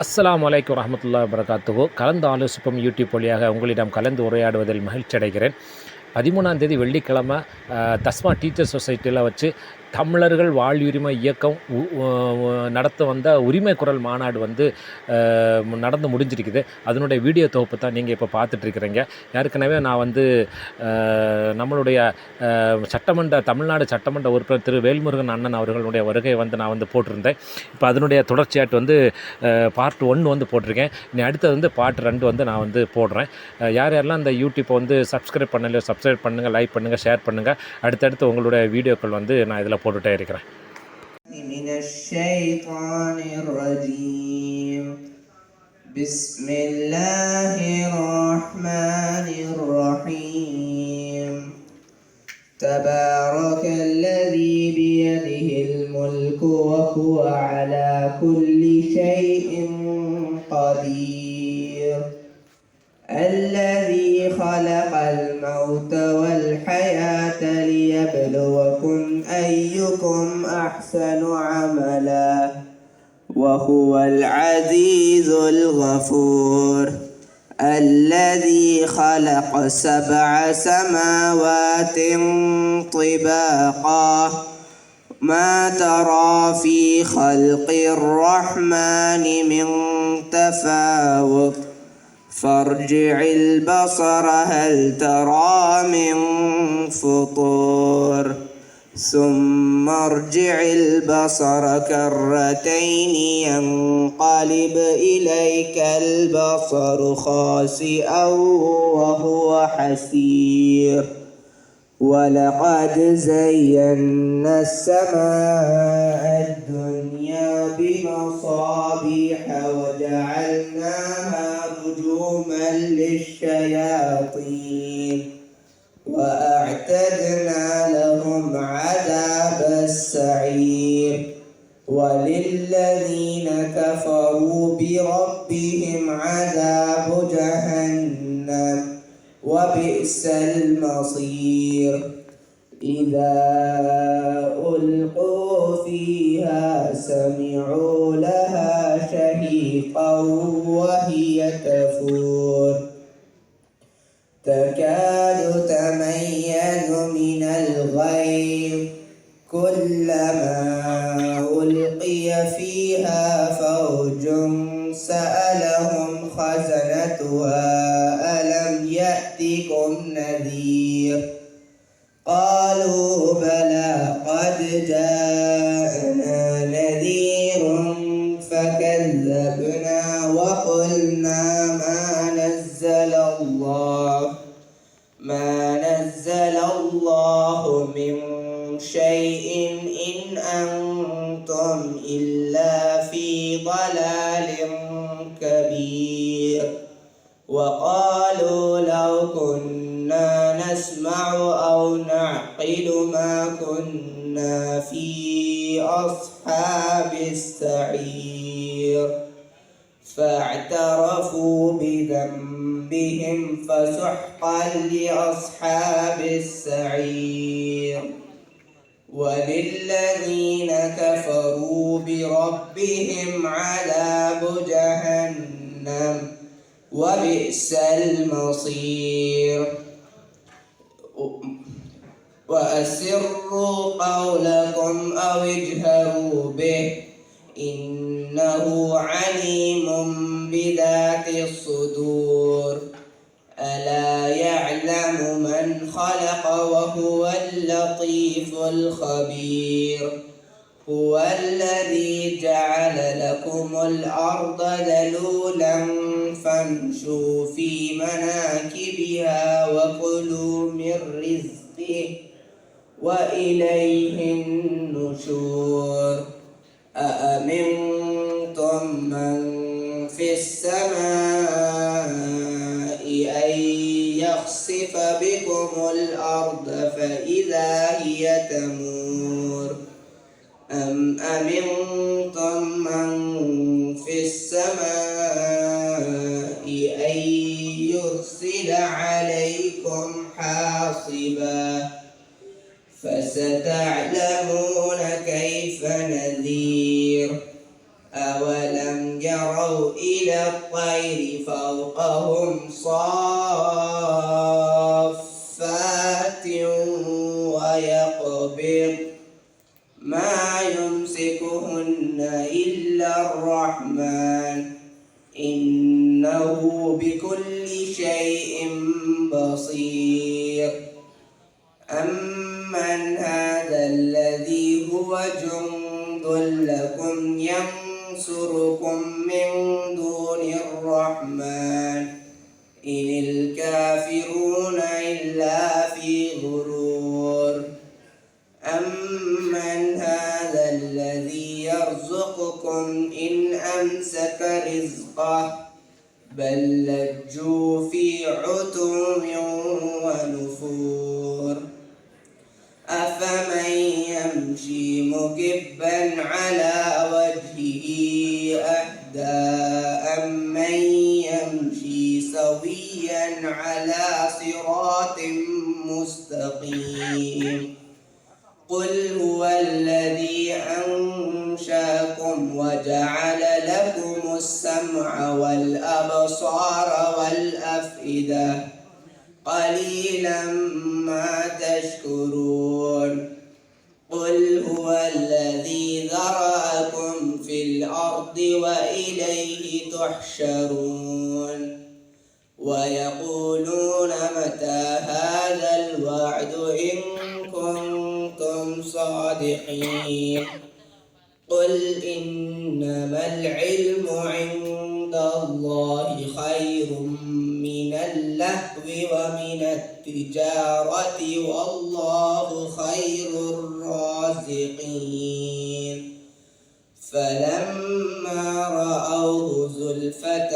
அஸ்ஸலாமு அலைக்கும் வரஹ்மத்துல்லாஹி வபரகாத்துஹு. கலந்து ஆலோசிப்போம் யூடியூப் வழியாக உங்களிடம் கலந்து உரையாடுவதில் மகிழ்ச்சி அடைகிறேன். 13ஆம் தேதி வெள்ளிக்கிழமை தஸ்மா டீச்சர் சொசைட்டியில் வச்சு தமிழர்கள் வாழ்வுரிமை இயக்கம் நடத்த வந்த உரிமை குரல் மாநாடு நடந்து முடிஞ்சிருக்குது. அதனுடைய வீடியோ தொகுப்பு தான் நீங்கள் இப்போ பார்த்துட்ருக்கிறீங்க. ஏற்கனவே நான் நம்மளுடைய தமிழ்நாடு சட்டமன்ற உறுப்பினர் திரு வேல்முருகன் அண்ணன் அவர்களுடைய வருகை நான் போட்டிருந்தேன். இப்போ அதனுடைய தொடர்ச்சியாட்டு பார்ட் 1 போட்டிருக்கேன். இனி அடுத்தது பார்ட் 2 நான் போடுறேன். யாரெல்லாம் இந்த யூடியூப்பை சப்ஸ்கிரைப் பண்ணலையோ சப்ஸ்கிரைப் பண்ணுங்கள், லைக் பண்ணுங்கள், ஷேர் பண்ணுங்கள். அடுத்தடுத்து உங்களுடைய வீடியோக்கள் நான் இதில் போட்டுகிட்டே இருக்கிறேன். تبارك الذي بيده الملك وهو على كل شيء قدير الذي خلق الموت والحياة ليبلوكم أيكم أحسن عملا وهو العزيز الغفور الذي خلق 7 سماوات طباقا ما ترى في خلق الرحمن من تفاوت فارجع البصر هل ترى من فطور ثم ارجع البصر كرتين ينقلب إليك البصر خاسئا وهو حسير ولقد زينا السماء الدنيا بمصابيح وجعلناها رجوما للشياطين وأعتدنا لهم عذاب السعير وللذين كفروا بربهم عذاب جهنم وبئس المصير إذا ألقوا فيها سمعوا لها شهيقا وهي تفور تكاد تميز من الغيظ كلما ألقي فيها فوج سألهم خزنتها ألم يأتكم نذير قالوا بلى قد جاءنا نذير فكذبنا وقلنا ما نزل الله من شيء إن أنتم إلا في ضلال كبير وقالوا لو كنا نسمع أو نعقل ما كنا في أصحاب السعير فاعترفوا بذنبهم فسحقا لأصحاب السعير وللذين كفروا بربهم عذاب جهنم وبئس المصير وأسروا قولكم أو اجهروا به إنه عليم بذات الصدور ألا يعلم من خلق وهو اللطيف الخبير هو الذي جعل لكم الأرض ذلولا فامشوا في مناكبها وكلوا من رزقه وإليه النشور أأمنتم من في السماء أن يخسف بكم الأرض فإذا هي تمور أم أمنتم من في السماء أن يرسل عليكم حاصبا فستعلمون كيف نذير أولم يروا إلى الطير فوقهم صافات ويقبض ما يمسكهن إلا الرحمن إنه بكل شيء بصير أمن هذا الذي هو جند لكم ينصركم من دون الرحمن إن الكافرون إلا في غرور أمن هذا الذي يرزقكم إن أمسك رزقه بل لجوا في عتو ونفور أفمن يمشي مكبا على وجهه أهدى أمن يمشي سويا على صراط مستقيم قل هو الذي أنشأكم وجعل لكم السمع والأبصار والأفئدة قليلا ما تشكرون قل هو الذي ذرأكم في الأرض وإليه تحشرون ويقولون متى هذا الوعد إن كنتم صادقين قل إنما العلم عند الله خير من اللهو ومن التجارة والله خير الرازقين فلما رأوه زلفة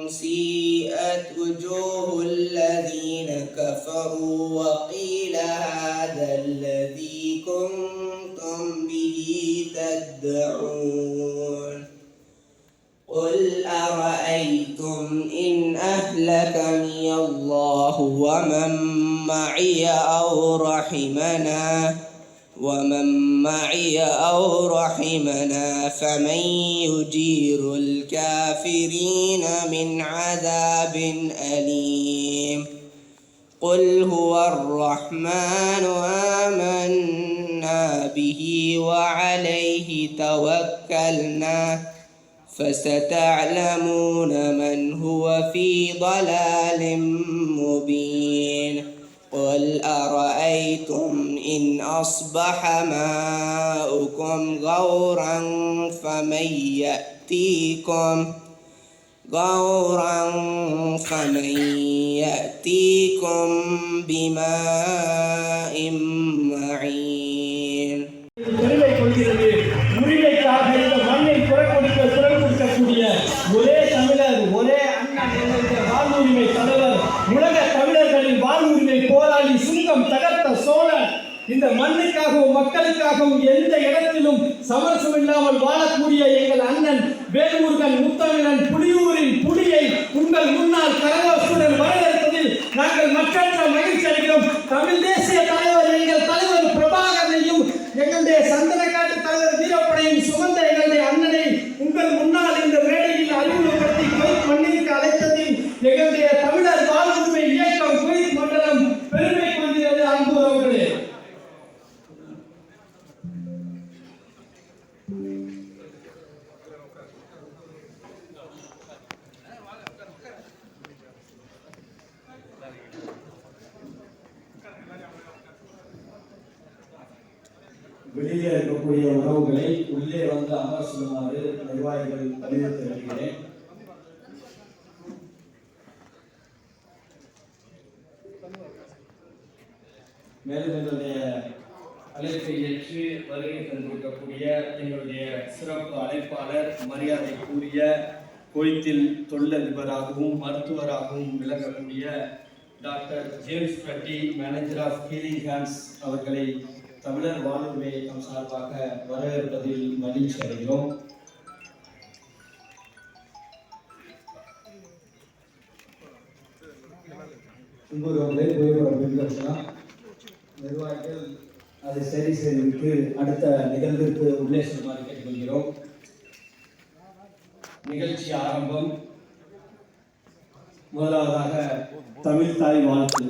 سيئت وجوه الذين كفروا وقيل هذا الذي كنتم به تدعون قل أرأيتم إن أهلكني الله ومن معي أو رحمنا فمن يجير الكافرين من عذاب أليم قل هو الرحمن آمنا به وعليه توكلنا فستعلمون من هو في ضلال مبين قل أرأيتم إن أصبح ماؤكم غورا فمن يأتيكم بماء معين உரிமைக்காக இந்த மண்ணை குரல் கொடுக்கக்கூடிய ஒரே தமிழர் ஒரே அண்ணன் என்ற வாழ்வுரிமை தலைவர் உலக தமிழர்களின் வாழ்வுரிமை போராளி சுங்கம் தகர்த்த சோழன் இந்த மண்ணுக்காகவும் மக்களுக்காகவும் எந்த இடத்திலும் சமரசம் இல்லாமல் வாழக்கூடிய எங்கள் அண்ணன் வேல்முருகன் முத்தமிழன் புலியூரின் புலியை உங்கள் முன்னால் கரகோஷத்துடன் வரவேற்பதில் நாங்கள் மற்றற்ற மகிழ்ச்சி அடைகிறோம். தமிழ் தேசிய தலைவர் எங்கள் தலைவர் பிரபாகரனையும் எங்களுடைய சந்தனக்காட்டு தலைவர் வீரப்பனையும் சுமந்த எங்களுடைய அண்ணனை உங்கள் முன்னால் இந்த மேடையில் அறிமுகப்படுத்தி குவைத் மண்ணிற்கு அழைத்ததில் எங்களுடைய தமிழர் வாழ்வுரிமை இயக்கம் குவைத் மண்டலம் பெருமை கொள்கிறது. அன்பு அவர்களே, வெளியே இருக்கக்கூடிய உறவுகளை உள்ளே வந்து அமர சொல்லுமாறு நிர்வாகிகள் அறிவுறுத்தி வருகிறேன். மேலும் எங்களுடைய அழைப்பை ஏற்று வருகை தந்திருக்கக்கூடிய எங்களுடைய சிறப்பு அழைப்பாளர் மரியாதைக்குரிய குவைத்தில் தொழிலதிபராகவும் மருத்துவராகவும் விளங்கக்கூடிய டாக்டர் ஜேம்ஸ் பட்டி, மேனேஜர் ஆஃப் ஹீலிங் ஹேண்ட்ஸ் அவர்களை தமிழர் வாழ்வுரிமை இயக்கம் சார்பாக வரவேற்பதில் மகிழ்ச்சி அடைகிறோம். நிர்வாகிகள் அதை சரி செய்துவிட்டு அடுத்த நிகழ்விற்கு உள்ளே செல்லுமாறு கேட்டுக்கொள்கிறோம். நிகழ்ச்சி ஆரம்பம். முதலாவதாக தமிழ் தாய் வாழ்த்து.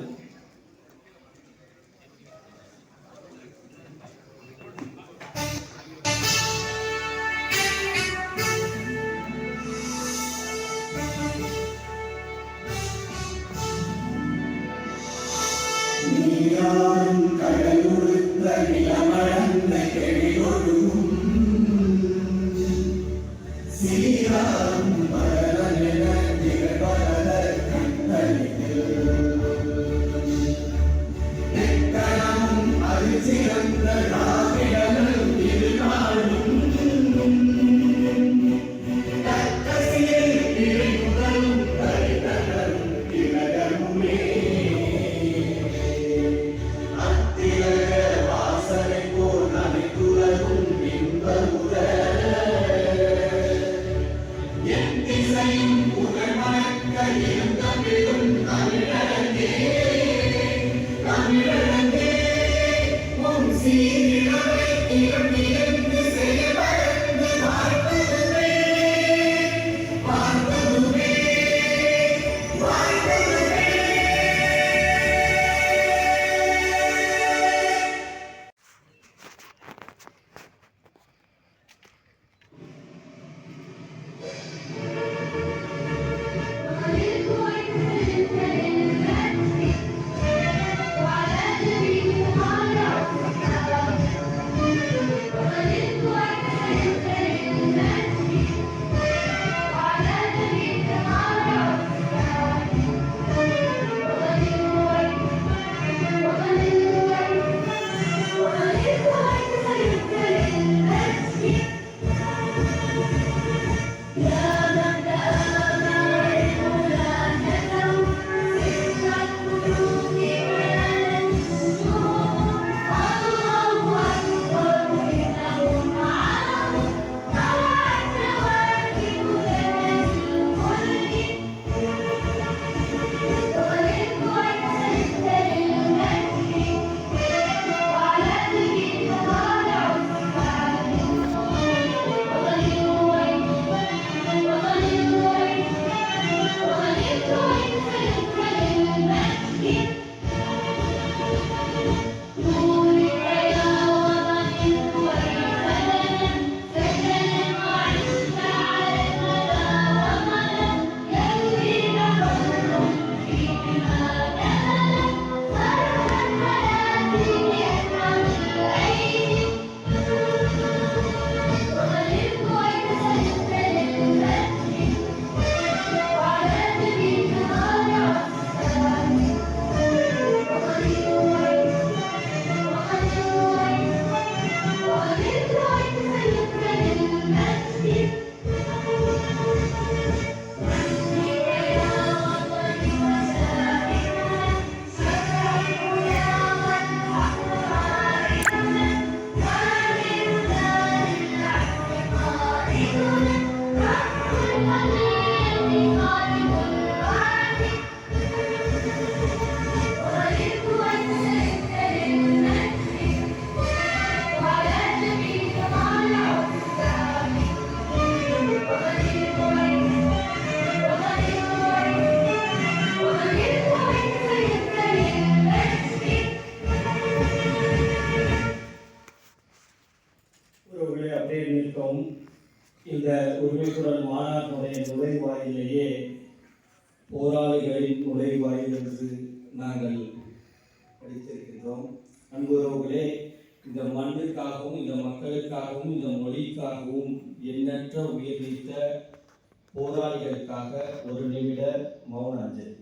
இந்த உரிமைக்குரல் மாநாட்டினுடைய நுழைவாயிலேயே போராளிகளின் நுழைவாயில் என்று நாங்கள் படித்திருக்கின்றோம். அன்புறவுகளே, இந்த மண்ணுக்காகவும் இந்த மக்களுக்காகவும் இந்த மொழிக்காகவும் எண்ணற்ற உயிர் நீத்த போராளிகளுக்காக ஒரு நிமிட மௌன அஞ்சலி.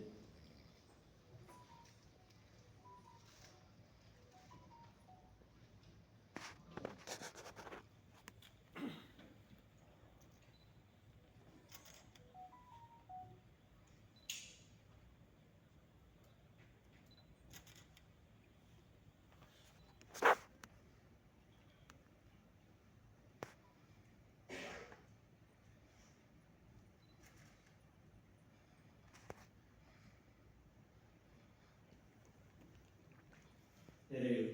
நிறைவு.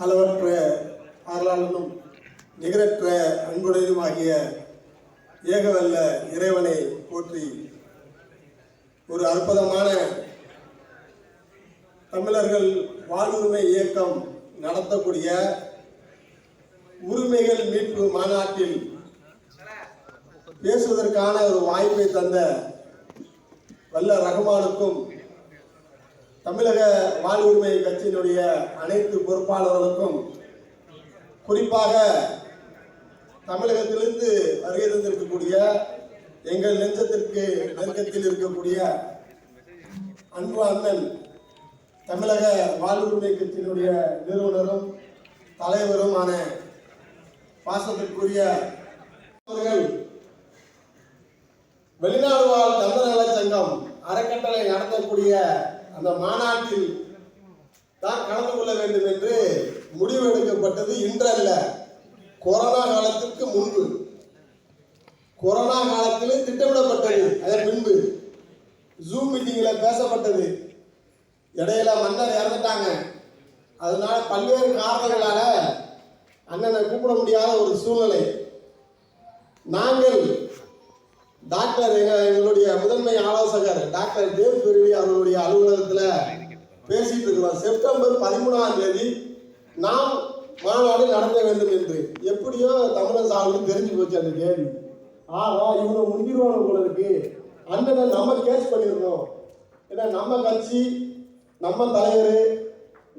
அளவற்ற அருளாளனும் நிகரற்ற அன்புடையதுமாகிய ஏகவல்ல இறைவனை போற்றி ஒரு அற்புதமான தமிழர்கள் வாழ்வுரிமை இயக்கம் நடத்தக்கூடிய உரிமைகள் மீட்பு மாநாட்டில் பேசுவதற்கான ஒரு வாய்ப்பை தந்த வல்ல ரஹ்மானுக்கும் தமிழக வாழ்வுரிமை கட்சியினுடைய அனைத்து பொறுப்பாளர்களுக்கும், குறிப்பாக தமிழகத்திலிருந்து வருகை தந்திருக்கக்கூடிய எங்கள் நெஞ்சத்திற்கு நெருக்கத்தில் இருக்கக்கூடிய அன்பு அண்ணன் தமிழக வாழ்வுரிமை கட்சியினுடைய நிறுவனரும் தலைவருமான பாசத்திற்குரிய அவர்கள் வெளிநாடு வாழ் தமிழ் நல சங்கம் அறக்கட்டளை நடத்தக்கூடிய அந்த மாநாட்டில் தான் கலந்து கொள்ள வேண்டும் என்று முடிவு எடுக்கப்பட்டது. இன்றல்ல, கொரோனா காலத்திற்கு முன்பு, கொரோனா காலத்திலே திட்டமிடப்பட்டது. அதன் பின்பு ஜூம் மீட்டிங்ல பேசப்பட்டது. இடையில மன்னர் இறந்துட்டாங்க. அதனால பல்வேறு காரணங்களால அண்ணனை கூப்பிட முடியாத ஒரு சூழ்நிலை. நாங்கள் டாக்டர் எங்களுடைய முதன்மை ஆலோசகர் டாக்டர் தேவ் பெருவி அவர்களுடைய அலுவலகத்தில் பேசிட்டு இருக்கிறோம். செப்டம்பர் 13ஆம் தேதி நாம் மாநாடு நடத்த வேண்டும் என்று. எப்படியோ தமிழர் சாவுக்கு தெரிஞ்சு போச்சு அந்த கேள்வி. இவங்க முந்திருவான போல இருக்கு, அண்ணனை நம்ம கேஸ் பண்ணிருக்கோம். ஏன்னா நம்ம கட்சி, நம்ம தலைவர்,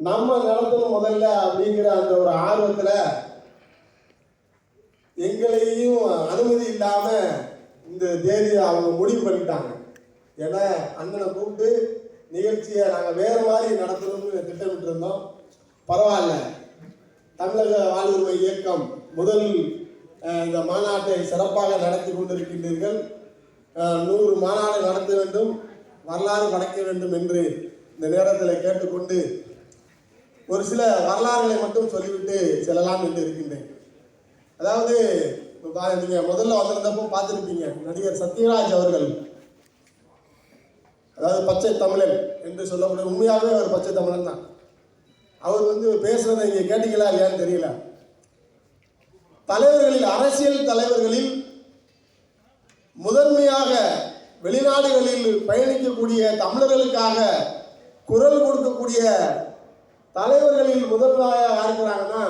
நம்ம நடத்தணும் முதல்ல அப்படிங்கிற அந்த ஒரு ஆர்வத்தில் எங்களையும் அனுமதி இல்லாம இந்த தேதியை அவங்க முடிவு பண்ணிட்டாங்க. ஏன்னா அண்ணனை கூப்பிட்டு நிகழ்ச்சியை நாங்கள் வேற மாதிரி நடத்தணும்னு திட்டமிட்டு இருந்தோம். பரவாயில்ல, தமிழக வாழ்வுரிமை இயக்கம் முதல் இந்த மாநாட்டை சிறப்பாக நடத்தி கொண்டிருக்கின்றீர்கள். 100 மாநாடு நடத்த வேண்டும், வரலாறு படைக்க வேண்டும் என்று இந்த நேரத்தில் கேட்டுக்கொண்டு ஒரு சில வரலாறுகளை மட்டும் சொல்லிவிட்டு செல்லலாம் என்று இருக்கின்றேன். அதாவது நீங்க முதல்ல வந்திருந்தப்போ பார்த்துருப்பீங்க, நடிகர் சத்யராஜ் அவர்கள், அதாவது பச்சை தமிழன் என்று சொல்லக்கூடிய, உண்மையாகவே அவர் பச்சை தமிழன் தான். அவர் பேசுறதை நீங்க கேட்டீங்களா இல்லையான்னு தெரியல. தலைவர்களில், அரசியல் தலைவர்களில் முதன்மையாக வெளிநாடுகளில் பயணிக்கக்கூடிய தமிழர்களுக்காக குரல் கொடுக்கக்கூடிய தலைவர்களில் முதன்மையாக இருக்கிறாங்கன்னா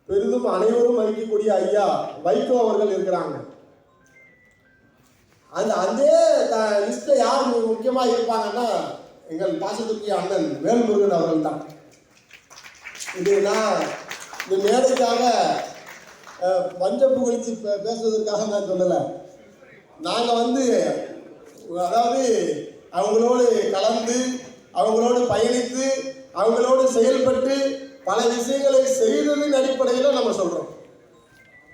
பெரிதும் அனைவரும் மதிக்கக்கூடிய ஐயா வைகோ அவர்கள் இருக்கிறாங்க. அதே லிஸ்ட்ல யார் முக்கியமா இருப்பாங்கன்னா எங்கள் பாசத்துக்குரிய அண்ணன் வேல்முருகன் அவர்கள் தான். இது நான் இந்த மேடைக்காக பஞ்ச புகழ்ச்சி பேசுவதற்காக நான் சொல்லலை. நாங்கள் அதாவது அவங்களோடு கலந்து, அவங்களோடு பயணித்து, அவங்களோடு செயல்பட்டு பல விஷயங்களை செய்ததின் அடிப்படையில் நம்ம சொல்றோம்.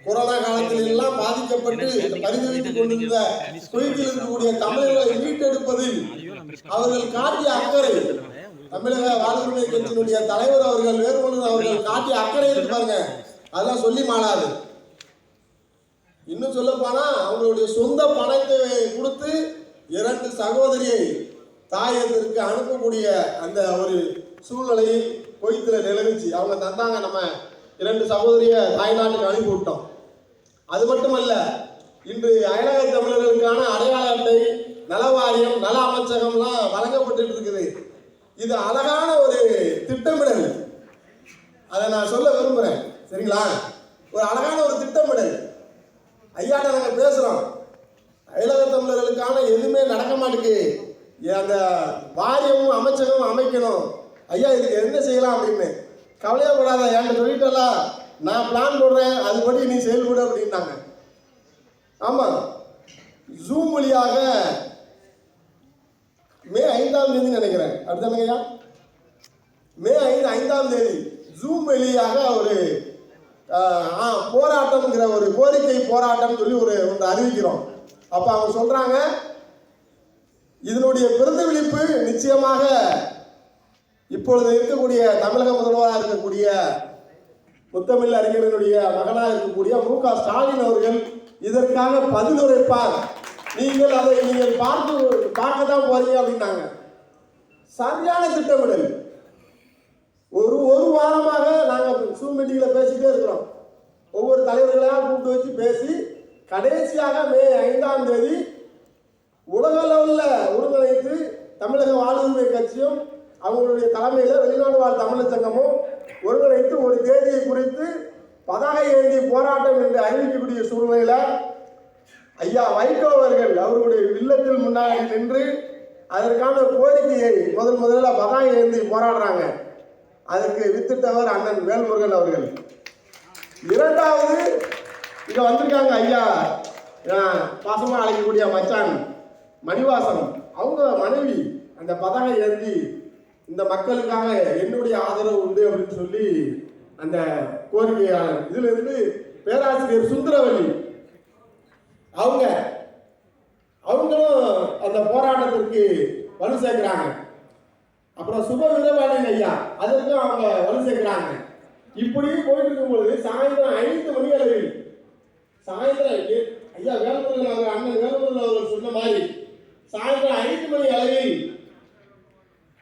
கொரோனா காலத்தில் எல்லாம் பாதிக்கப்பட்டு பரிந்துரைத்துக் கொண்டிருந்த குவைத்தில் இருக்கக்கூடிய தமிழர்களை மீட்டெடுப்பதில் அவர்கள் காட்டிய அக்கறை, தமிழக வாழ்வுரிமை கட்சியினுடைய தலைவர் அவர்கள் வேறுபடுத்த அவர்கள் காட்டிய அக்கறை இருப்பாங்க, அதெல்லாம் சொல்லி மாளாது. இன்னும் சொல்ல போனா அவங்களுடைய சொந்த பணத்தை கொடுத்து 2 சகோதரியை தாயத்திற்கு அனுப்பக்கூடிய அந்த ஒரு சூழ்நிலையில் குவைத்தில் நிலவிச்சு. அவங்க தந்தாங்க, நம்ம 2 சகோதரிய தாய்நாட்டுக்கு அனுப்பி விட்டோம். அது மட்டுமல்ல, இன்று அயலக தமிழர்களுக்கான அடையாள அட்டை, நலவாரியம், நல அமைச்சகம்லாம் வழங்கப்பட்டு இருக்குது. இது அழகான ஒரு திட்டமிடல். அதை நான் சொல்ல விரும்புகிறேன், சரிங்களா? ஒரு அழகான ஒரு திட்டமிடல். ஐயாட்ட நாங்கள் பேசுகிறோம், அயலக தமிழர்களுக்கான எதுவுமே நடக்க மாட்டேங்குது, அந்த வாரியமும் அமைச்சகமும் அமைக்கணும் ஐயா, இதுக்கு என்ன செய்யலாம் அப்படின்னு. கவலையப்படாத, என்கிட்ட சொல்லிட்டல, நான் பிளான் போடுறேன், அதுபடி நீ செயல்படு அப்படின்னாங்க. ஆமாம், ஜூம் வழியாக மே 5ஆம் தேதி நினைக்கிறேன், அப்படித்தானங்கய்யா, மே 5ஆம் தேதி ஜூம் வழியாக ஒரு போராட்டம்ங்கிற ஒரு கோரிக்கை போராட்டம் சொல்லி ஒன்று அறிவிக்கிறோம். அப்போ அவங்க சொல்றாங்க, இதனுடைய பிரதிபலிப்பு நிச்சயமாக இப்பொழுது இருக்கக்கூடிய தமிழக முதல்வராக இருக்கக்கூடிய முத்தமிழ் அறிஞர்களுடைய மகனாக இருக்கக்கூடிய மு.க. ஸ்டாலின் அவர்கள் இதற்காக பதிலுரைப்பார், நீங்கள் அதை பார்க்கத்தான் போறீங்க அப்படின்னாங்க. சரியான திட்டமிடல். ஒரு வாரமாக கூப்பிட்டு வச்சு பேசி கடைசியாக மே 5ஆம் தேதி உலக லெவலில் ஒருங்கிணைத்து தமிழக வாழ்வுரிமை கட்சியும் அவங்களுடைய தலைமையில் வெளிநாடு வாழ் தமிழர் சங்கமும் ஒருங்கிணைத்து ஒரு தேதியை குறித்து பதாகை ஏந்தி போராட்டம் என்று அறிவிக்கக்கூடிய சூழ்நிலையில் ஐயா வைகோ அவர்கள் அவருடைய இல்லத்தில் முன்னாடி நின்று அதற்கான கோரிக்கையை முதல்ல பதாகை ஏந்தி போராடுறாங்க. அதற்கு வித்திட்டவர் அண்ணன் வேல்முருகன் அவர்கள். இரண்டாவது இங்க வந்திருக்காங்க ஐயா பாசமா அழைக்கக்கூடிய மச்சான் மணிவாசன், அவங்க மனைவி அந்த பதாகை ஏந்தி இந்த மக்களுக்காக என்னுடைய ஆதரவு உண்டு அப்படின்னு சொல்லி அந்த கோரிக்கையாளர். இதுல இருந்து பேராசிரியர் சுந்தரவல்லி அவங்களும் அந்த போராட்டத்திற்கு வலு சேர்க்கிறாங்க. அப்புறம் சுப வீரபாண்டியன் ஐயா அதற்கும் அவங்க வலு சேர்க்கிறாங்க. இப்படி போயிட்டு இருக்கும்பொழுது சாயந்தரம் 5 மணி அளவில் ஐயா வேல்முருகன் அவர்கள் அண்ணன் வேல்முருகன் அவர்கள் சொன்ன மாதிரி சாயந்தரம் 5 மணி அளவில்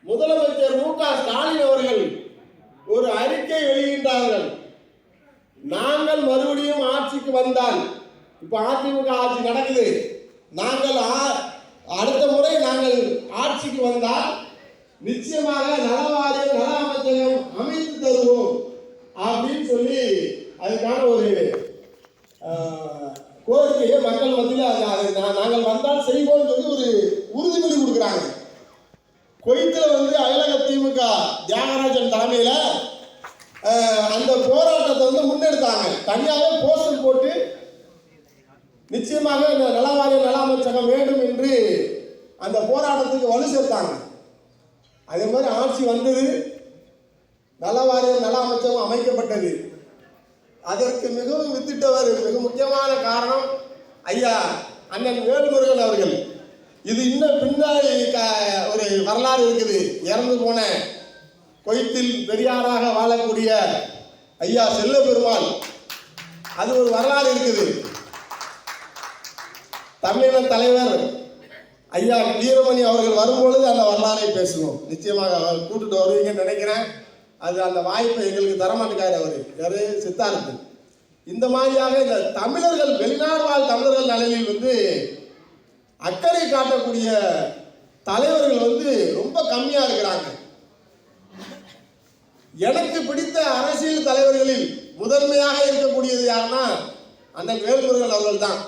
முதலமைச்சர் மு.க. ஸ்டாலின் அவர்கள் ஒரு அறிக்கை வெளியிட்டார்கள். நாங்கள் மறுபடியும் ஆட்சிக்கு வந்தால், இப்ப அதிமுக ஆட்சி நடக்குது, நாங்கள் அடுத்த முறை நாங்கள் ஆட்சிக்கு வந்தால் நிச்சயமாக நலவாரியம் நல அமைச்சகம் அமைத்து தருவோம் அப்படின்னு சொல்லி அதுக்கான ஒரு கோரிக்கையை மக்கள் மத்தியில் நாங்கள் வந்தால் செய்வோம் சொல்லி ஒரு உறுதிமொழி கொடுக்குறாங்க. கொய்த்தில் அயலக திமுக தியாகராஜன் தலைமையில் அந்த போராட்டத்தை முன்னெடுத்தாங்க. தனியாகவே போஸ்டர் போட்டு நிச்சயமாக இந்த நலவாரிய நல அமைச்சகம் வேண்டும் என்று அந்த போராட்டத்துக்கு வலு சேர்த்தாங்க. அதே மாதிரி ஆட்சி வந்தது, நலவாரியம் நல அமைச்சகம் அமைக்கப்பட்டது. அதற்கு மிகவும் வித்திட்டவர் மிக முக்கியமான காரணம் ஐயா அண்ணன் வேல்முருகன் அவர்கள். இது இன்னும் பின்னாடி ஒரு வரலாறு இருக்குது. இறந்து போன கொய்த்தில் பெரியாராக வாழக்கூடிய ஐயா செல்ல பெருமாள், அது ஒரு வரலாறு இருக்குது. தமிழின தலைவர் ஐயா வீரமணி அவர்கள் வரும்பொழுது அந்த வரலாறை பேசுவோம். நிச்சயமாக அவர் கூட்டுட்டு வருவீங்கன்னு நினைக்கிறேன். அது அந்த வாய்ப்பை எங்களுக்கு தரமாட்டுக்காரு அவர் யாரு சித்தார்த்து. இந்த மாதிரியாக இந்த தமிழர்கள் வெளிநாடு வாழ் தமிழர்கள் நலனில் அக்கறை காட்டக்கூடிய தலைவர்கள் ரொம்ப கம்மியா இருக்கிறாங்க. எனக்கு பிடித்த அரசியல் தலைவர்களில் முதன்மையாக இருக்கக்கூடியது யாருன்னா அந்த வேல்முருகன் அவர்கள் தான்.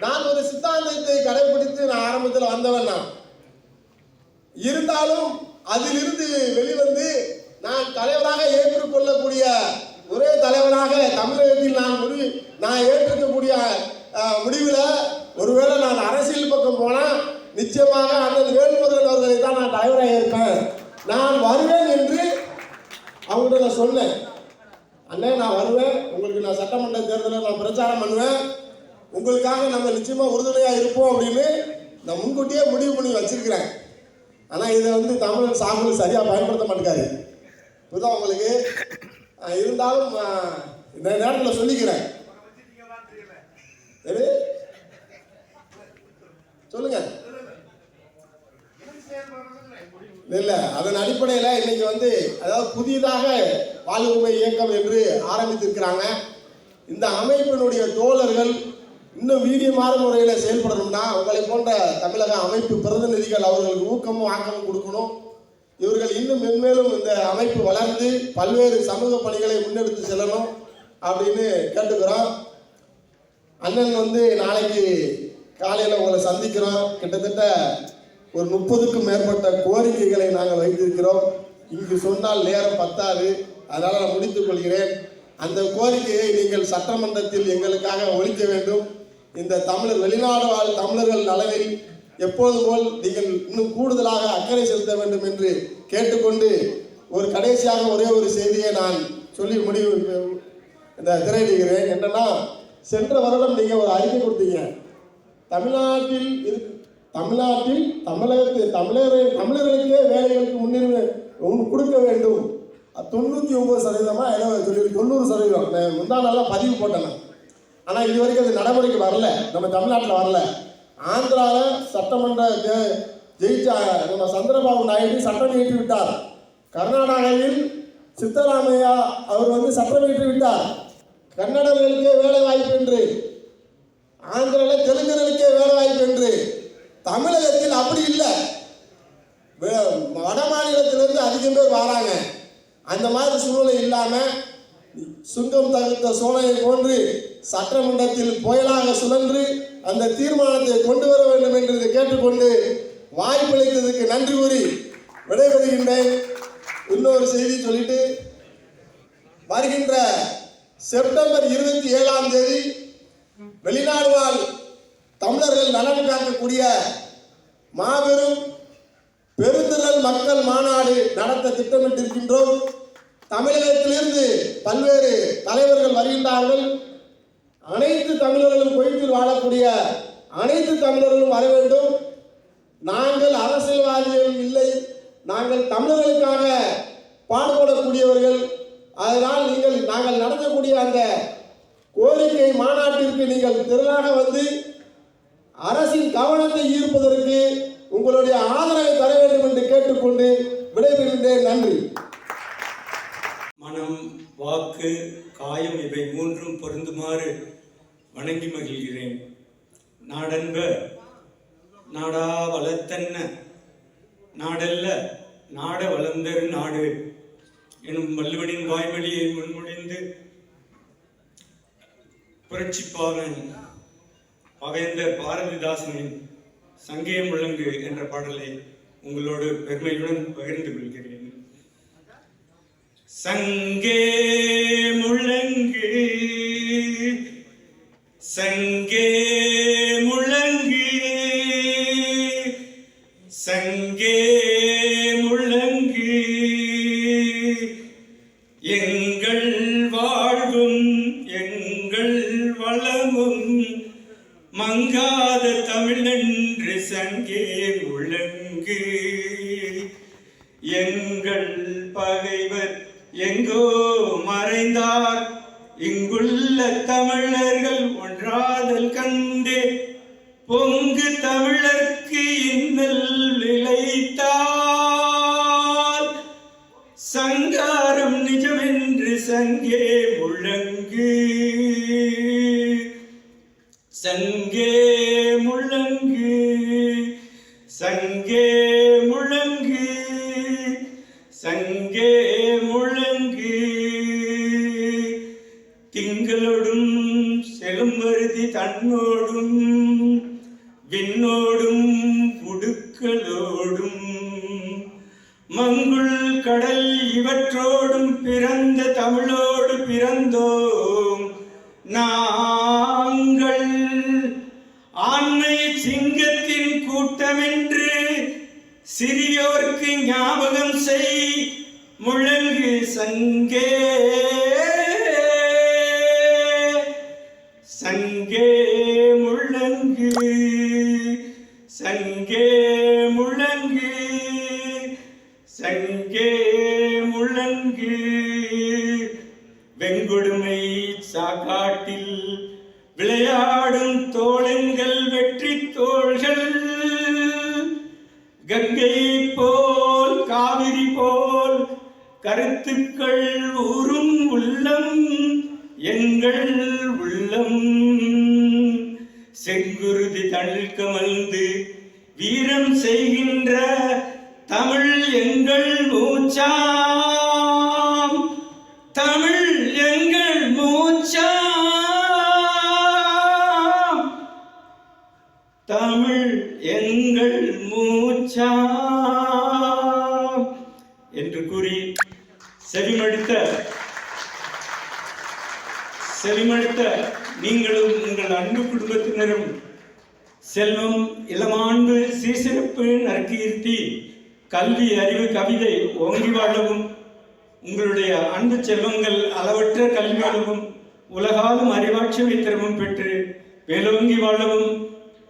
நான் ஒரு சித்தாந்தத்தை கடைபிடித்து நான் ஆரம்பத்தில் வந்தவன் தான். இருந்தாலும் அதிலிருந்து வெளிவந்து நான் தலைவராக ஏற்றுக்கொள்ளக்கூடிய ஒரே தலைவராக தமிழகத்தில் நான் ஏற்றுக்கக்கூடிய முடிவில் ஒருவேளை நான் அரசியல் பக்கம் போனால் நிச்சயமாக அண்ணன் வேல்முருகன் அவர்களை தான் நான் தலைவராக இருப்பேன், நான் வருவேன் என்று அவங்கள்ட்ட நான் சொன்னேன். அண்ணன் நான் வருவேன், உங்களுக்கு நான் சட்டமன்ற தேர்தலில் நான் பிரச்சாரம் பண்ணுவேன், உங்களுக்காக நம்ம நிச்சயமாக உறுதுணையாக இருப்போம் அப்படின்னு நான் முன்கூட்டியே முடிவு பண்ணி வச்சிருக்கிறேன். ஆனால் இதை தமிழ் சாகுல் சரியாக பயன்படுத்த மாட்டேங்காரு. இப்போதான் உங்களுக்கு இருந்தாலும் இந்த நேரத்தில் சொல்லிக்கிறேன். சொல்லுங்க. இல்லை, அதன் அடிப்படையில் இன்னைக்கு அதாவது புதிதாக வாழ்வுரிமை இயக்கம் என்று ஆரம்பித்திருக்கிறாங்க. இந்த அமைப்பினுடைய தோழர்கள் இன்னும் வீரியமான முறையில் செயல்படணும்னா உங்களை போன்ற தமிழக அமைப்பு பிரதிநிதிகள் அவர்களுக்கு ஊக்கமும் ஆக்கமும் கொடுக்கணும். இவர்கள் இன்னும் மென்மேலும் இந்த அமைப்பு வளர்ந்து பல்வேறு சமூக பணிகளை முன்னெடுத்து செல்லணும் அப்படின்னு கேட்டுக்கிறோம். அண்ணன் நாளைக்கு காலையில் உங்களை சந்திக்கிறோம். கிட்டத்தட்ட ஒரு 30க்கும் மேற்பட்ட கோரிக்கைகளை நாங்கள் வைத்திருக்கிறோம். இங்கு சொன்னால் நேரம் பத்தாது, அதனால் நான் முடித்துக் கொள்கிறேன். அந்த கோரிக்கையை நீங்கள் சட்டமன்றத்தில் எங்களுக்காக ஒழிக்க வேண்டும். இந்த வெளிநாடு வாழ் தமிழர்கள் நலனில் எப்போது போல் நீங்கள் இன்னும் கூடுதலாக அக்கறை செலுத்த வேண்டும் என்று கேட்டுக்கொண்டு ஒரு கடைசியாக ஒரே ஒரு செய்தியை நான் சொல்லி முடிவு திரையிடுகிறேன். என்னன்னா, சென்ற வருடம் நீங்கள் ஒரு அறிக்கை கொடுத்தீங்க. தமிழ்நாட்டில் தமிழர்களுக்கே வேலைகளுக்கு முன்னுரிமை கொடுக்க வேண்டும். 99% சொல்லி 90% முந்தா நாளாக பதிவு போட்டேன். ஆனால் இது வரைக்கும் அது நடைமுறைக்கு வரல, நம்ம தமிழ்நாட்டில் வரல. ஆந்திராவில் சட்டமன்ற ஜெயிச்ச நம்ம சந்திரபாபு நாயுடு சட்டம் இயற்றி விட்டார். கர்நாடகாவில் சித்தராமையா அவர் சட்டம் இயற்றி விட்டார். கன்னடர்களுக்கே வேலை வாய்ப்பு என்று, ஆந்திராவில் தெலுங்கர்களுக்கே வேலை வாய்ப்பு என்று. தமிழகத்தில் அப்படி இல்லை. வட மாநிலத்திலிருந்து அதிகம் பேர் வராங்க. அந்த மாதிரி சூழ்நிலை இல்லாமல் சுங்கம் தகுந்த சோழனை போன்று சட்டமன்றத்தில் புயலாக சுழன்று அந்த தீர்மானத்தை கொண்டு வர வேண்டும் என்று கேட்டுக்கொண்டு வாய்ப்பளித்ததற்கு நன்றி கூறி விடைபெறுகின்றேன். இன்னொரு செய்தி சொல்லிட்டு, வருகின்ற செப்டம்பர் 27ஆம் தேதி வெளிநாடு வாழ் தமிழர்கள் நலன் காக்கக்கூடிய மாபெரும் பெருந்திரள் மக்கள் மாநாடு நடத்த திட்டமிட்டிருக்கின்றோம். தமிழகத்திலிருந்து பல்வேறு தலைவர்கள் வருகின்றார்கள். அனைத்து தமிழர்களும் குவைத்தில் வாழக்கூடிய அனைத்து தமிழர்களும் வர வேண்டும். நாங்கள் அரசியல்வாதிகள் இல்லை, நாங்கள் தமிழர்களுக்காக பாடுபடக்கூடியவர்கள். அதனால் நாங்கள் நடத்தக்கூடிய அந்த கோரிக்கை மாநாட்டிற்கு நீங்கள் திரளாக வந்து அரசின் கவனத்தை ஈர்ப்பதற்கு உங்களுடைய ஆதரவை தர வேண்டும் என்று கேட்டுக்கொண்டு விடைபெறுகின்றேன். நன்றி. மனம், வாக்கு, காயம் இவை மூன்றும் பொருந்துமாறு வணங்கி மகிழ்கிறேன். நாடன்ப நாடா வளர்த்தன்ன நாடல்ல நாட வளர்ந்தரு நாடு எனும் வள்ளுவனின் வாய்மொழியை முன்மொழிந்து புரட்சிப்பாளன் பவேந்தர் பாரதிதாசனின் சங்கே முழங்கு என்ற பாடலை உங்களோடு பெருமையுடன் பகிர்ந்து கொள்கிறேன். சங்கே முழங்கு சங்கே முழங்கு சங்கே முழங்கு எங்கள் வாழ்வும் எங்கள் வளமும் மங்காத தமிழென்று சங்கே முழங்கு. எங்கள் பகைவர் எங்கோ மறைந்தார், இங்குள்ள தமிழர்கள் ஒன்றாதல் கண்டே பொங்கு தமிழர்க்கு இன்னல் விளைத்தால் சங்காரம் நிஜமென்று சங்கே முழங்கு சங்கே முழங்கு சங்கே முழங்கு சங்கே முழங்கு. திங்களோடும் செழுமருதி தன்னோடும் விண்ணோடும் உடுக்களோடும் மங்குள் கடல் இவற்றோடும் பிறந்த தமிழோடு பிறந்தோம் நாங்கள். ஆண்மை சிங்கத்தின் கூட்டமென்று சிறியோர்க்கு ஞாபகம் செய் முழங்கு சங்கே சங்கே முழங்கு சங்கே முழங்கு சங்கே முழங்கு. வெங்கொடுமை சாக்காட்டில் விளையாடும் தோழங்கள் வெற்றி தோள்கள், கங்கை போல் காவிரி போல் கருத்துக்கள் ஊறும் உள்ளம் எங்கள் உள்ளம். செங்குருதி தணில் கமழ்ந்து வீரம் செய்கின்ற தமிழ் எங்கள் மூச்சாம், தமிழ் எங்கள் மூச்சாம், தமிழ் எங்கள் மூச்சாம் என்று கூறி செவிமடுத்த நீங்களும் உங்கள் அன்பு குடும்பத்தினரும் செல்வம், இளமாண்பு, சீசிறப்பு, நற்கீர்த்தி, கல்வி, அறிவு, கவிதை ஓங்கி வாழவும், உங்களுடைய அன்பு செல்வங்கள் அளவற்ற கல்வியாளவும் உலகாலும் அறிவாட்சி திறமும் பெற்று மேலோங்கி வாழவும்,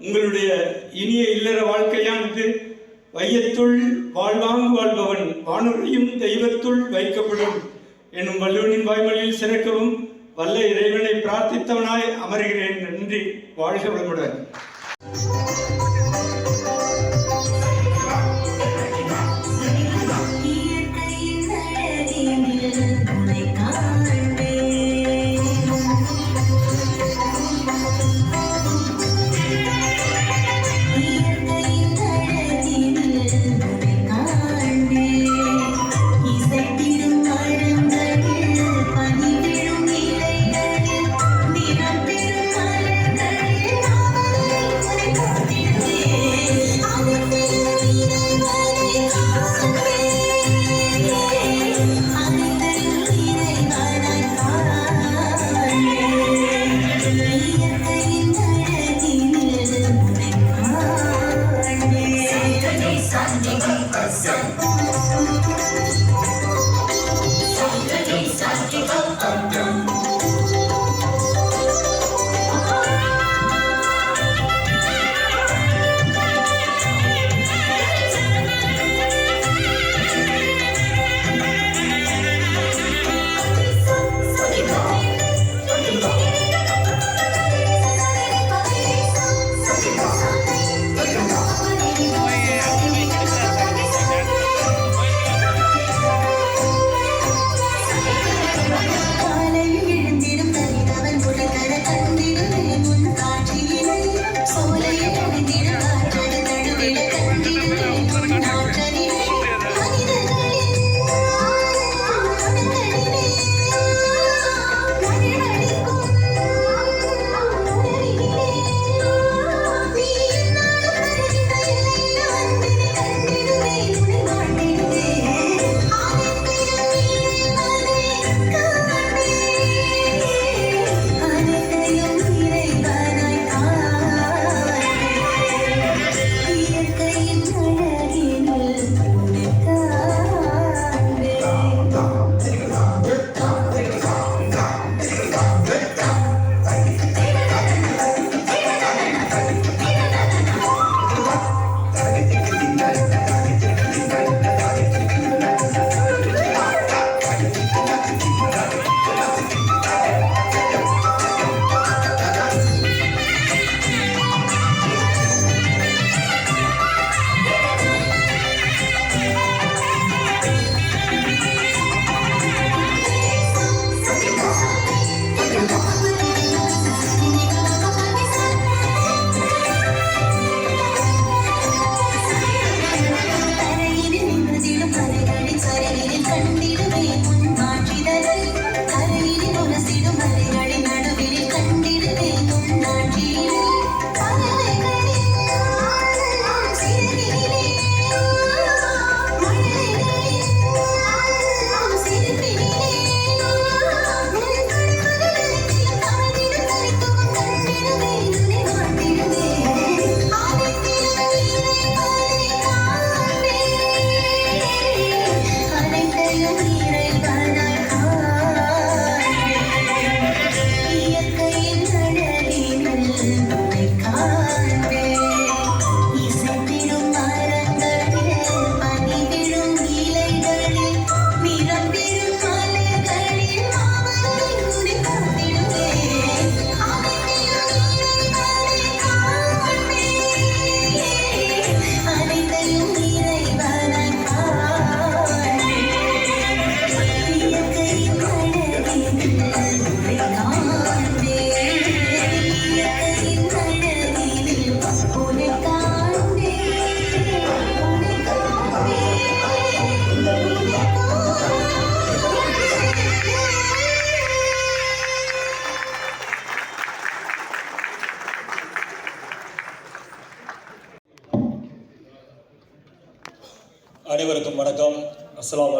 உங்களுடைய இனிய இல்லற வாழ்க்கையானது வையத்துள் வாழ்வாங்கு வாழ்பவன் வானுரையும் தெய்வத்துள் வைக்கப்படும் எனும் வள்ளுவனின் வாய்மொழியில் சிறக்கவும் வல்ல இறைவனை பிரார்த்தித்தவனாய் அமர்கிறேன். நன்றி. வாழ்க வளமுடன். இயற்கையின் அழகினில் உன்னை காண்பேன்.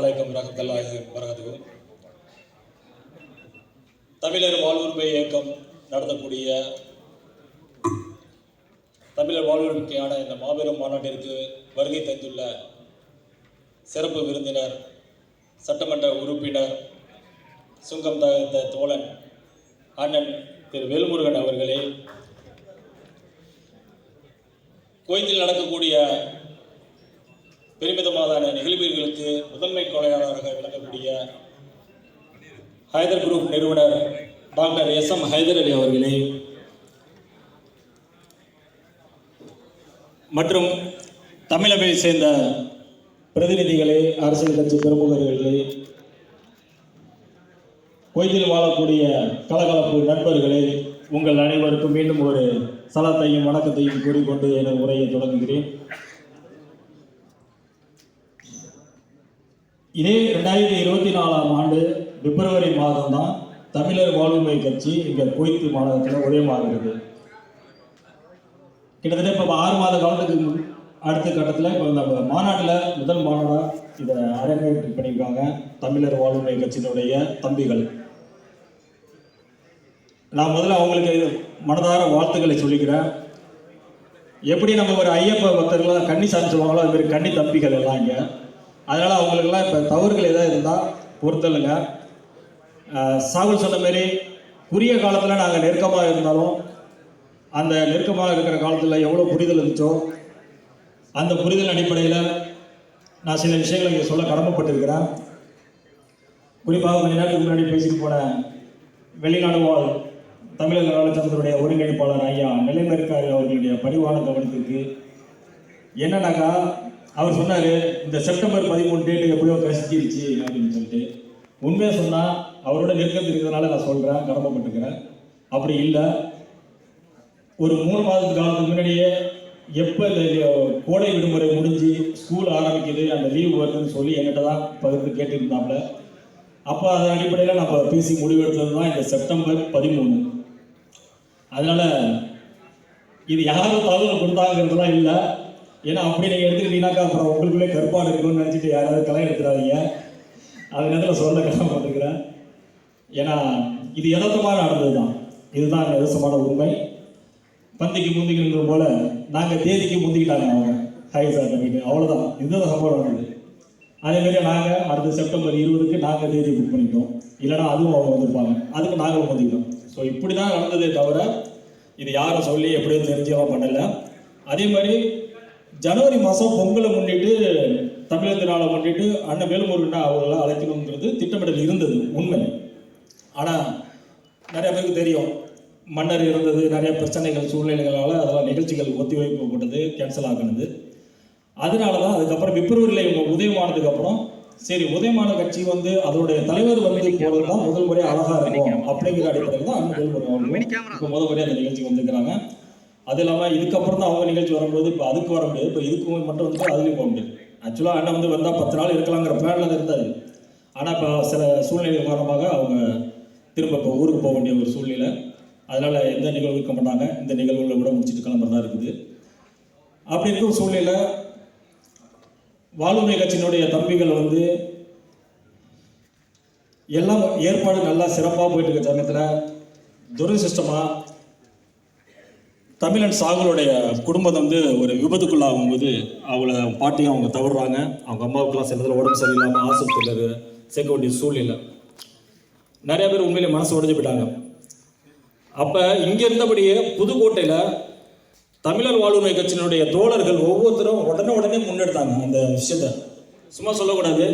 அலைக்கும் வரஹ்மத்துல்லாஹி வபரகாத்துஹு. தமிழர் வாழ்வுரிமை இயக்கம் நடத்தக்கூடிய தமிழர் வாழ்வுரிமைக்கான இந்த மாபெரும் மாநாட்டிற்கு வருகை தந்துள்ள சிறப்பு விருந்தினர், சட்டமன்ற உறுப்பினர், சுங்கம் தகர்த்த தோழன் அண்ணன் திரு வேல்முருகன் அவர்களே, குவைத்தில் நடக்கக்கூடிய பெருமிதமான நிகழ்வுகளுக்கு முதன்மை கொலையாளராக விளங்கக்கூடிய ஹைதர் குரூப் நிறுவனர் டாக்டர் SM ஹைதர் அலி அவர்களே மற்றும் தமிழகத்தை சேர்ந்த பிரதிநிதிகளே, அரசியல் கட்சி பிரமுகர்களே, குவைத்தில் வாழக்கூடிய கலகலப்பு நண்பர்களே, உங்கள் அனைவருக்கும் மீண்டும் ஒரு சலாத்தையும் வணக்கத்தையும் கூறிக்கொண்டு எனது உரையை தொடங்குகிறேன். இதே 2024ஆம் ஆண்டு பிப்ரவரி மாதம் தான் தமிழர் வாழ்வுரிமை கட்சி இங்கே குவைத்து மாநிலத்தில் உதயமாகிறது. கிட்டத்தட்ட இப்போ 6 மாத காலத்துக்கு அடுத்த கட்டத்தில் இப்போ நம்ம மாநாட்டில் முதல் மாநாடாக இதை அரங்கேற்று பண்ணியிருக்காங்க தமிழர் வாழ்வுரிமை கட்சியினுடைய தம்பிகள். நான் முதல்ல அவங்களுக்கு மனதார வாழ்த்துக்களை சொல்லிக்கிறேன். எப்படி நம்ம ஒரு ஐயப்ப பக்தர்களாக கன்னி சாமி சொல்லுவாங்களோ அது மாதிரி கன்னி தம்பிகள் எல்லாம் இங்கே. அதனால் அவங்களுக்கெல்லாம் இப்போ தவறுகள் எதாவது இருந்தால் பொறுத்தலுங்க. சாகுல் சொன்ன மாரி குறுகிய காலத்தில் நாங்கள் நெருக்கமாக இருந்தாலும் அந்த நெருக்கமாக இருக்கிற காலத்தில் எவ்வளோ புரிதல் இருந்துச்சோ அந்த புரிதல் அடிப்படையில் நான் சில விஷயங்களை இங்கே சொல்ல கடமைப்பட்டிருக்கிறேன். குறிப்பாக கொஞ்ச நேரத்துக்கு முன்னாடி பேசிட்டு போன வெளிநாடு வாழ் தமிழக நலச்சங்கத்தினுடைய ஒருங்கிணைப்பாளர் ஐயா நிலைமேற்காரி அவர்களுடைய பரிவான கவனத்திற்கு என்னன்னாக்கா, அவர் சொன்னார் இந்த செப்டம்பர் 13 டேட்டு எப்படியோ கசிச்சிருச்சு அப்படின்னு சொல்லிட்டு. உண்மையாக சொன்னால் அவரோட நெருக்கத்தில் இருக்கிறதுனால நான் சொல்கிறேன், கடமைப்பட்டுக்கிறேன். அப்படி இல்லை, ஒரு 3 மாதத்துக்கு காலத்துக்கு முன்னாடியே எப்போ இந்த கோடை விடுமுறை முடிஞ்சு ஸ்கூல் ஆரம்பிக்குது, அந்த லீவ் வருதுன்னு சொல்லி என்கிட்ட தான் பகிர்ந்து கேட்டுருந்தாப்புல. அப்போ அதன் அடிப்படையில் நம்ம பேசி முடிவெடுத்தது தான் இந்த செப்டம்பர் 13. அதனால் இது யாரும் தகவல் கொடுத்தாங்கிறதுலாம் இல்லை. ஏன்னா அப்படி நீங்கள் எடுத்துக்கிட்டீங்கன்னாக்கா அப்புறம் உங்களுக்குள்ளே கற்பாடு இருக்குன்னு நினச்சிட்டு யாராவது கலை எடுத்துடாதீங்க. அது நேரத்தில் சொல்ல கடமைப்பட்டுக்கிறேன். ஏன்னா இது யதார்த்தமாக நடந்தது தான், இதுதான் யதார்த்தமான உண்மை. பந்திக்கு முந்திக்கிற போல் நாங்கள் தேதிக்கு முந்திக்கிட்டாங்க அவங்க ஹை சார் பண்ணிட்டு, அவ்வளோதான். இதுதான் சம்பவம் நடந்தது. அதேமாரி நாங்கள் அடுத்த செப்டம்பர் 20க்கு நாங்கள் தேதி புக் பண்ணிட்டோம். இல்லைனா அதுவும் அவங்க வந்திருப்பாங்க, அதுக்கு நாங்களும் வந்துக்கிட்டோம். ஸோ இப்படி தான் நடந்ததே தவிர இது யாரும் சொல்லி எப்படியோ தெரிஞ்சவங்க பண்ணலை. அதே மாதிரி ஜனவரி மாதம் பொங்கலை முன்னிட்டு, தமிழர் திருநாளை முன்னிட்டு அண்ணன் வேலுமுருகன் அவர்களால் அழைக்கணுங்கிறது திட்டமிடல் இருந்தது, உண்மை. ஆனால் நிறைய பேருக்கு தெரியும், மன்னர் இருந்தது, நிறைய பிரச்சனைகள் சூழ்நிலைகளால் அதெல்லாம் நிகழ்ச்சிகள் ஒத்திவைக்கப்பட்டது, கேன்சல் ஆகினது. அதனால தான் அதுக்கப்புறம் பிப்ரவரியில் இவங்க உதயமானதுக்கப்புறம் சரி உதயமான கட்சி வந்து அதோடைய தலைவர் வந்து போகிறது தான் முதல் முறையாக அழகாக இருக்கும் அப்படிங்கிற அடிப்படையில் தான் அண்ணன் வேலுமுருகன் இப்போ முதல் முறையாக அந்த நிகழ்ச்சி வந்துருக்கிறாங்க. அது இல்லாமல் இதுக்கப்புறம் தான் அவங்க நிகழ்ச்சி வரும்போது இப்போ அதுக்கு வர முடியாது, இப்போ இதுக்கு மட்டும் வந்து அதுலேயும் போக முடியாது. ஆக்சுவலாக அண்ணன் வந்து வந்தால் 10 நாள் இருக்கலாங்கிற பிளானில் தான் இருந்தார். ஆனால் இப்போ சில சூழ்நிலை காரணமாக அவங்க திரும்ப இப்போ ஊருக்கு போக வேண்டிய ஒரு சூழ்நிலை. அதனால் எந்த நிகழ்வு இருக்க மாட்டாங்க, இந்த நிகழ்வுகளை விட முடிச்சுட்டு கிளம்புறதா இருக்குது. அப்படி இருக்கிற சூழ்நிலை வாழ்வுரிமை கட்சியினுடைய தம்பிகள் வந்து எல்லாம் ஏற்பாடு நல்லா சிறப்பாக போயிட்டு இருக்க சமயத்தில் துரதிர்ஷ்டமாக தமிழன் சாகுலுடைய குடும்பம் வந்து ஒரு விபத்துக்குள்ளாகும்போது அவங்கள பாட்டியும் அவங்க தவறுறாங்க. அவங்க அம்மாவுக்குலாம் சில நேரத்தில் உடம்பு சரியில்லாமல் ஆஸ்பத்திரியில் சேர்க்க வேண்டிய சூழ்நிலை. நிறைய பேர் உண்மையிலே மனசு உடைஞ்சு போயிட்டாங்க. அப்போ இங்கே இருந்தபடியே புதுக்கோட்டையில் தமிழர் வாழ்வுரிமை கட்சியினுடைய தோழர்கள் ஒவ்வொருத்தரும் உடனே முன்னெடுத்தாங்க அந்த விஷயத்த. சும்மா சொல்லக்கூடாது,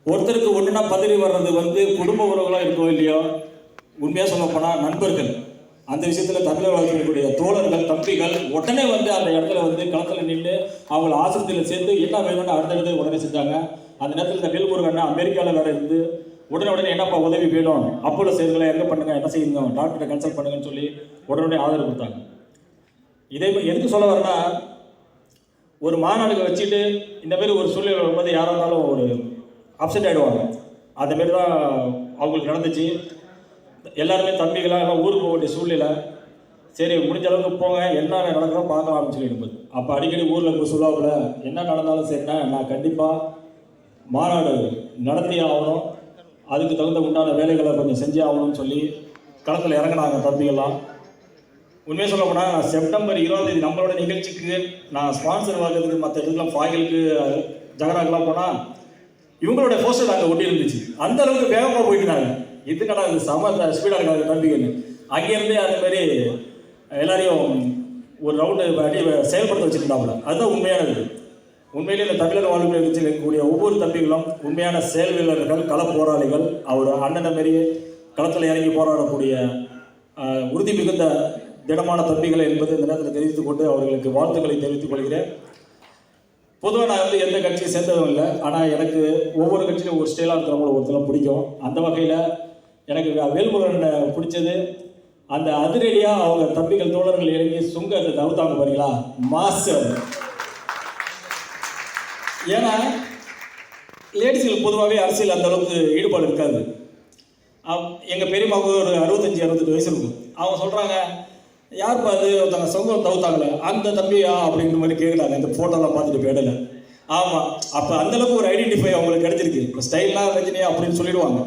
ஒருத்தருக்கு ஒன்றுனா பதறி வர்றது வந்து குடும்ப உறவுகளாக இருக்கோ இல்லையோ, உண்மையாக சொல்ல போனால் நண்பர்கள். அந்த விஷயத்தில் தமிழர் வாழ்வுரிமையுடைய தோழர்கள் தம்பிகள் உடனே வந்து அந்த இடத்துல வந்து களத்தில் நின்று அவங்கள ஆசிரியத்தில் சேர்த்து என்ன வேணும்னு அடுத்தடுத்து உடனே செஞ்சாங்க. அந்த நேரத்தில் இந்த வேல்முருகன் அமெரிக்காவில் வேறு இருந்து உடனே என்னப்பா உதவி வேணும், அப்போல செய்திகளை எங்கே பண்ணுங்க, என்ன செய்யுங்க, டாக்டரை கன்சல்ட் பண்ணுங்கன்னு சொல்லி உடனே ஆதரவு கொடுத்தாங்க. இதே எதுக்கு சொல்ல வரேன்னா, ஒரு மாநாடுகளை வச்சுட்டு இந்த மாதிரி ஒரு சூழ்நிலை வரும்போது யாராக இருந்தாலும் ஒரு அப்செட் ஆகிடுவாங்க. அதுமாரி தான் அவங்களுக்கு நடந்துச்சு. எல்லாருமே தம்பிகளாக எல்லாம் ஊருக்கு போக வேண்டிய சூழ்நிலை. சரி முடிஞ்ச அளவுக்கு போங்க, என்ன நடக்கிறதோ பார்க்கலாம் அப்படின்னு சொல்லிட்டு போகுது. அப்போ அடிக்கடி ஊரில் போய் சொல்லாப்புல என்ன நடந்தாலும் சரிண்ணா, நான் கண்டிப்பாக மாநாடு நடத்தியே ஆகணும், அதுக்கு தகுந்த உண்டான வேலைகளை கொஞ்சம் செஞ்சே ஆகணும்னு சொல்லி களத்தில் இறங்கினாங்க தம்பிகள்லாம். உண்மையை சொல்ல போனால் நான் செப்டம்பர் 20 நம்மளோட நிகழ்ச்சிக்கு நான் ஸ்பான்சர் வாங்குறதுக்கு மற்ற இடத்துக்குலாம் ஃபாயிலுக்கு ஜகராக்கெலாம் போனால் இவங்களோட போஸ்டர் அங்கே ஒட்டி இருந்துச்சு. அந்த அளவுக்கு வேகமாக போயிட்டுனாங்க. இதுக்கடா இது செம ஸ்பீடாக இருக்காது தம்பிகள். அங்கேருந்தே அந்த மாதிரி எல்லாரையும் ஒரு ரவுண்டு அடி செயல்படுத்த வச்சுருந்தாப்புல. அதுதான் உண்மையானது. உண்மையிலே இந்த தமிழர் வாழ்வில் இருக்கக்கூடிய ஒவ்வொரு தம்பிகளும் உண்மையான செயல் வீரர்கள், கள போராளிகள். அவர் அண்ணனை மாரி களத்தில் இறங்கி போராடக்கூடிய உறுதி மிகுந்த திடமான தம்பிகள் என்பது இந்த நேரத்தில் தெரிவித்துக் கொண்டு அவர்களுக்கு வாழ்த்துக்களை தெரிவித்துக் கொள்கிறேன். பொதுவாக நான் வந்து எந்த கட்சியை சேர்ந்ததும் இல்லை, ஆனால் எனக்கு ஒவ்வொரு கட்சியிலும் ஒரு ஸ்டைலாக இருக்கிறவங்கள ஒருத்தரம் பிடிக்கும். அந்த வகையில் எனக்கு வேல்முருகனை பிடிச்சது அந்த அதிரடியாக அவங்க தம்பிகள் தோழர்கள் இறங்கி சுங்கத்தை தவிர்த்தாங்க பாருங்களா, மாஸ்டர். ஏன்னா லேடிஸ்களுக்கு பொதுவாகவே அரசியல் அந்த அளவுக்கு ஈடுபாடு இருக்காது. எங்கள் பெரியம்மாவுக்கு ஒரு 65-68 வயசு இருக்கும். அவங்க சொல்கிறாங்க, யாருப்பா அது ஒருத்தவங்க சொங்கம் தவிர்த்தாங்களே அந்த தம்பியா அப்படிங்கிற மாதிரி கேட்குறாங்க. இந்த ஃபோட்டோலாம் பார்த்துட்டு போயிடல. ஆமாம், அப்போ அந்தளவுக்கு ஒரு ஐடென்டிஃபை அவங்களுக்கு கிடைச்சிருக்கு. இப்போ ஸ்டைல்லாம் ரஜினியா அப்படின்னு சொல்லிடுவாங்க.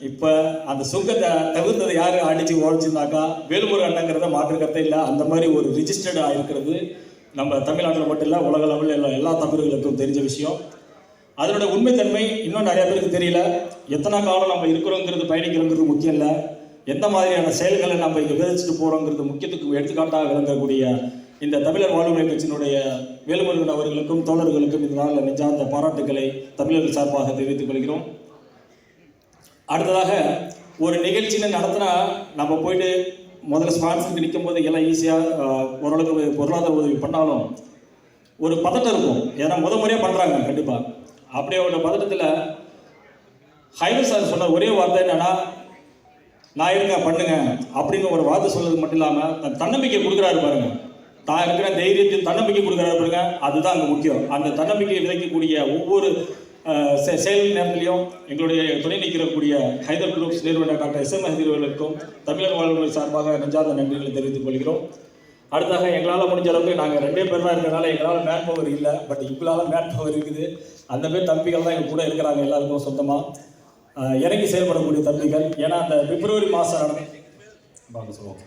இப்போ அந்த சுங்கத்தை தவிர்த்ததை யார் அடித்து உழைச்சிருந்தாக்கா வேலுமுருகன் அண்ணங்கிறத மாற்றுக்கிறதே இல்லை. அந்த மாதிரி ஒரு ரிஜிஸ்டர்டாக இருக்கிறது நம்ம தமிழ்நாட்டில் மட்டும் இல்லை, உலக அளவில் எல்லா தமிழர்களுக்கும் தெரிஞ்ச விஷயம். அதனோட உண்மைத்தன்மை இன்னும் நிறைய பேருக்கு தெரியல. எத்தனை காலம் நம்ம இருக்கிறோங்கிறது, பயணிக்கிறோங்கிறது முக்கியம் இல்லை, எந்த மாதிரியான செயல்களை நம்ம இங்கே விதைச்சிட்டு போகிறோங்கிறது முக்கியத்துக்கு எடுத்துக்காட்டாக விளங்கக்கூடிய இந்த தமிழர் வாழ்வுரிமை கட்சியினுடைய வேலுமுருகன் அவர்களுக்கும் தோழர்களுக்கும் இந்த நாளில் நெஞ்சார்ந்த பாராட்டுக்களை தமிழர்கள் சார்பாக தெரிவித்துக் கொள்கிறோம். அடுத்ததாக ஒரு நிகழ்ச்சின்னு நடத்தினா நம்ம போயிட்டு முதல்ல ஸ்பான்சருக்கு நிற்கும் போது எல்லாம் ஈஸியாக ஓரளவுக்கு பொருளாதார உதவி பண்ணாலும் ஒரு பதட்டம் இருக்கும். ஏன்னா முறையாக பண்ணுறாங்க கண்டிப்பாக. அப்படியே ஒரு பதட்டத்தில் ஹைவர் சார் சொன்ன ஒரே வார்த்தை என்னன்னா, நான் இருக்கேன் பண்ணுங்க அப்படின்னு ஒரு வார்த்தை சொல்றது மட்டும் இல்லாமல் தன்னம்பிக்கை கொடுக்குறாரு பாருங்க. தான் இருக்கிற தைரியத்தில் தன்னம்பிக்கை கொடுக்குறாரு பாருங்க, அதுதான் அங்கே முக்கியம். அந்த தன்னம்பிக்கையை விதைக்கக்கூடிய ஒவ்வொரு செயல் நேரத்திலையும் எங்களுடைய துணை நிற்கக்கூடிய ஹைதர் குரூப்ஸ் நிறுவனர் டாக்டர் SM ஹைதர் அவர்களுக்கும் தமிழர் வாழ்வுரிமை சார்பாக நெஞ்சார்ந்த நன்றிகளை தெரிவித்துக் கொள்கிறோம். அடுத்தாக எங்களால் முடிஞ்ச அளவுக்கு நாங்கள் 2 பேர் தான் இருக்கிறனால எங்களால் மேன் பவர் இல்லை, பட் இப்பளால் மேன் பவர் இருக்குது. அந்த பேர் தம்பிகள் தான் எங்கள் கூட இருக்கிறாங்க, எல்லாருக்கும் சொந்தமாக இறங்கி செயல்படக்கூடிய தம்பிகள். ஏன்னா அந்த பிப்ரவரி மாதம் சொல்லுவோம்